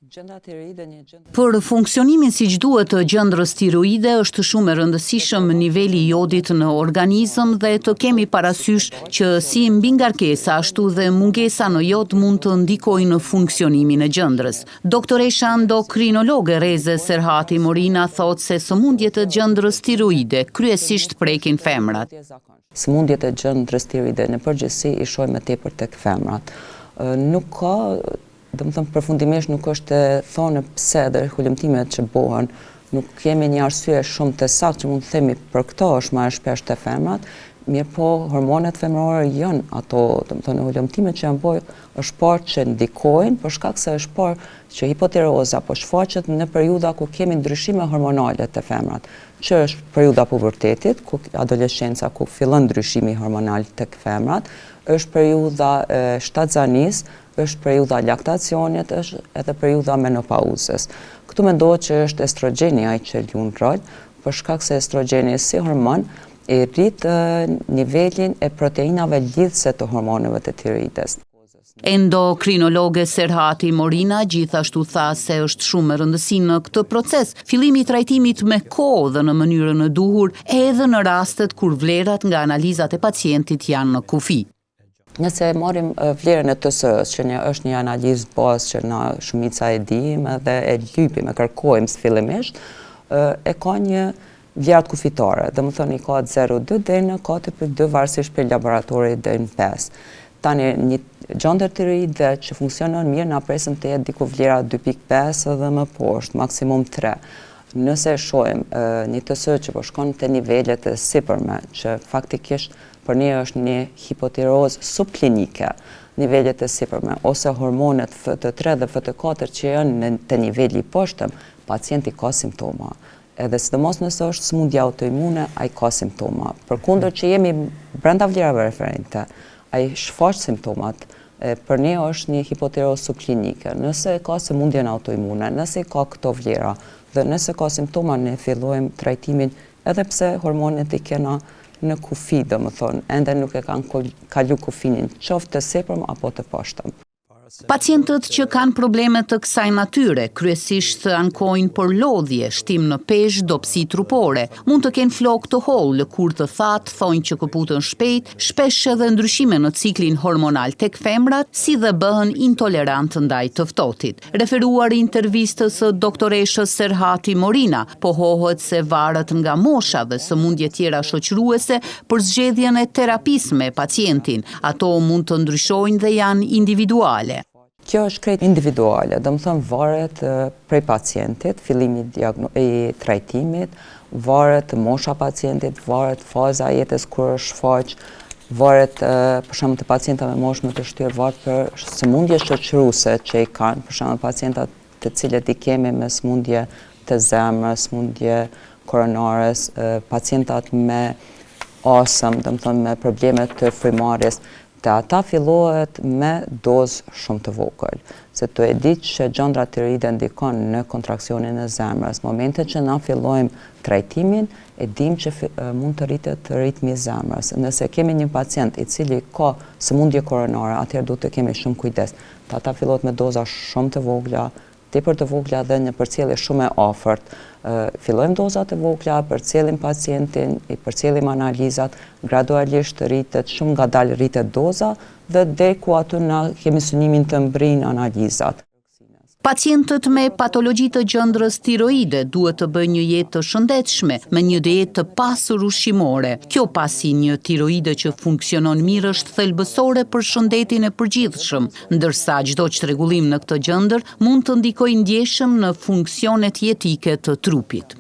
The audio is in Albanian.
Për funksionimin siç duhet të gjendrës tiroide është shumë e rëndësishëm niveli i jodit në organizëm dhe të kemi parasysh që si mbi ngarkesa ashtu dhe mungesa në jod mund të ndikojnë në funksionimin e gjendrës. Doktoresha endokrinologe Reze Serhati Morina thotë se sëmundjet e gjendrës tiroide kryesisht prekin femrat. Sëmundjet e gjendrës tiroide në përgjithësi i shohim më tepër tek femrat. Nuk ka, domethënë përfundimisht nuk është e thonë pse dhe hulumtimet që bëhen, nuk kemi një arsye shumë të saktë që mund të themi për këto është më e shpesh te femrat, mirë po hormonet femërore janë ato, domethënë hulumtimet që janë bërë është parë që ndikojnë për shkak se është parë që hipotireoza po shfaqet në periudha ku kemi ndryshime hormonale te femrat, që është periudha pubertetit, ku adoleshenca ku fillon ndryshimi hormonal tek femrat, është periudha e shtatzanisë, është periudha laktacionit, është edhe periudha menopauzës. Këtu mendohet që është estrogeni ai që luan rol, për shkak se estrogeni si hormon e rrit nivelin e proteinave lidhëse të hormoneve të tiroides. Endokrinologe Serhati Morina gjithashtu tha se është shumë e rëndësishme në këtë proces fillimi i trajtimit me kohë dhe në mënyrën e duhur, edhe në rastet kur vlerat nga analizat e pacientit janë në kufi. Nëse marrim vlerën e TSE-s, që është një analizë bazë që na shumica e dim dhe e lypim, e kërkojmë fillimisht, e ka një vlerat kufitare, domethënë i ka 0,2 deri në 4,2 varësisht për laboratorit deri në 5. Tani një gjendër tiroide që funksionon mirë na presim të jetë diku vlera 2,5 dhe më poshtë, maksimum 3. Nëse shohim një TSE që po shkon te nivelet e sipërme, që faktikisht për ne është një hipotirozë subklinike, nivelet e sipërme, ose hormonet FT3 dhe FT4 që janë te niveli i poshtëm, pacienti ka simptoma. Edhe sidomos nëse është sëmundje autoimune, ai ka simptoma. Përkundër që jemi brenda vlerave referente, ai shfaq simptomat. Për ne është një hipotirozë subklinike. Nëse ka sëmundjen autoimune, nëse ka këto vlera dhe nëse ka simptoma, ne fillojmë trajtimin edhe pse hormonet i kena në kufi, domethënë, ende nuk e kanë kalu kufinin, qoftë të sipërm apo të poshtëm. Pacientët që kanë probleme të kësaj natyre, kryesisht ankojnë për lodhje, shtim në peshë, dopsi trupore. Mund të kenë flokë të hollë, lëkurë të thatë, thonjë që këputën shpejt, shpesh edhe ndryshime në ciklin hormonal tek femrat, si dhe bëhen intolerant ndaj të ftohtit. Referuar intervistës së doktoreshës Serhati Morina, pohohet se varet nga mosha dhe sëmundje tjera shoqëruese për zgjedhjen e terapisë me pacientin. Ato mund të ndryshojnë dhe janë individuale. Kjo është krejt individuale, domethënë varet prej pacientit, fillimi i trajtimit, varet mosha pacientit, varet faza e jetës kur është shfaq, varet për shembull të pacientëve me moshë më të shtyrë, varet për sëmundje shoqëruese që i kanë, për shembull pacientat të cilët i kemi me sëmundje të zemrës, sëmundje koronare, pacientat me astëm, domethënë me probleme të frymarrjes. Ata fillohet me dozë shumë të vogël, se të e ditë që gjendra tiroide ndikon në kontraksionin e zemrës. Momentet që na fillojmë trajtimin, e dim që mund të rritet ritmi i zemrës. Nëse kemi një pacient i cili ka sëmundje koronare, atëherë duhet të kemi shumë kujdes. Ata fillohet me doza shumë të vogla, tepër të vogla dhe në përcjellje shumë e afërt. Fillojmë dozat e vogla, përcjellim pacientin, i përcjellim analizat, gradualisht rritet, shumë ngadalë rritet doza dhe deri ku aty na kemi synimin të mbrijnë analizat. Pacientët me patologji të gjendrës tiroide duhet të bëjnë një jetë të shëndetshme me një dietë të pasur ushqimore. Kjo pasi një tiroide që funksionon mirë është thelbësore për shëndetin e përgjithshëm, ndërsa çdo çrregullim në këtë gjendër mund të ndikojë ndjeshëm në funksionet jetike të trupit.